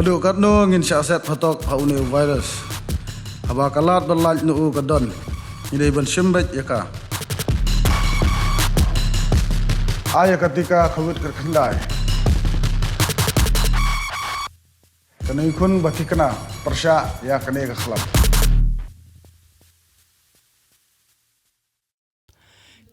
Adu kat no ngin syaset fatok haune virus. Aba kalat berlaj nu kadon. Ini ban simbet ya ka. Ayah ketika kawit kerkendai. Kena ikun bati kena persya ya kena kekhlam.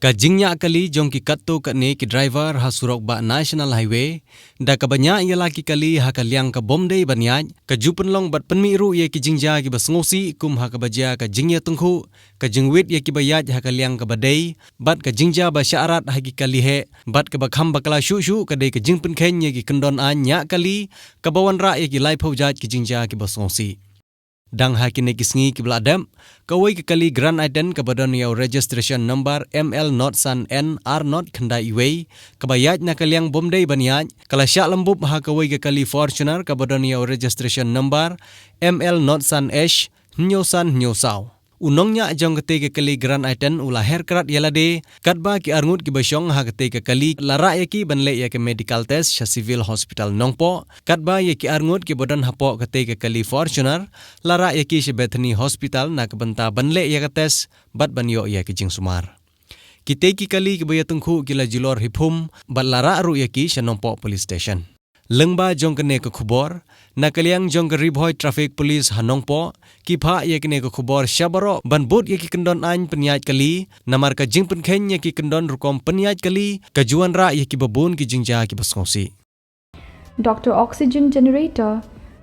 Kajingnya kali jong ki katto katne ki driver ha surok ba national highway da ka banya yala ki kali ha kalyang ka bomdei banyaj ka jupenlong bat penmiru ye ki jingja ki basngosi kum ha ka baja ka jingya tunghu ka jingwit ye ki bayaj ha kalyang ka badai bat ka jingja ba syarat ha ki kali he bat ka bakham bakala shu shu ka dei ka jingpen khen ye ki kendon an nya kali ka bawan ra ye ki lai phojaj ki jingja ki basngosi dang hakine kisngi ki bladam kawai ke kali grand iden kabadon yau registration number ML not san N R not khandai iwei kabayaj na kalyang bomdei baniaj kala syak lembub ha kawai ke kali fortuner kabadon yau registration number ML not san H nyo san nyo saw unongnya jong kete ke kali grand iden ula herkrat yalade katba ki arngut ki basyong ha kete ke kali lara ye ki banle ye ke medical test sha civil hospital nongpo katba ye ki arngut ki bodan hapo kete ke kali fortuner lara ye ki Bethany hospital na ke benta banle ye ke test bat banyo ye ki jing sumar kite ki kali ki baya tungkhu ki la jilor hiphum bat lara aru ye ki shanongpo police station lengba jong kene ke khubor na kalyang jong ke ribhoi traffic police hanongpo ki pha ye kene ke khubor shabaro ban bot ye ki kendon an penyaj kali namar ka jing pen khen ye ki kendon rukom penyaj kali ka juan ra ye ki babun ki jingja ki basngosi. Dr. Oxygen generator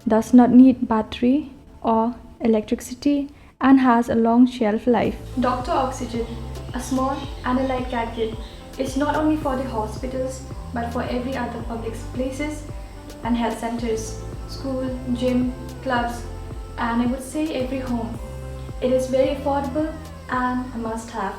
does not need battery or electricity and has a long shelf life. Dr. Oxygen, a small and a light gadget, is not only for the hospitals but for every other public places and health centers, school, gym, clubs, and I would say every home. It is very affordable and a must-have.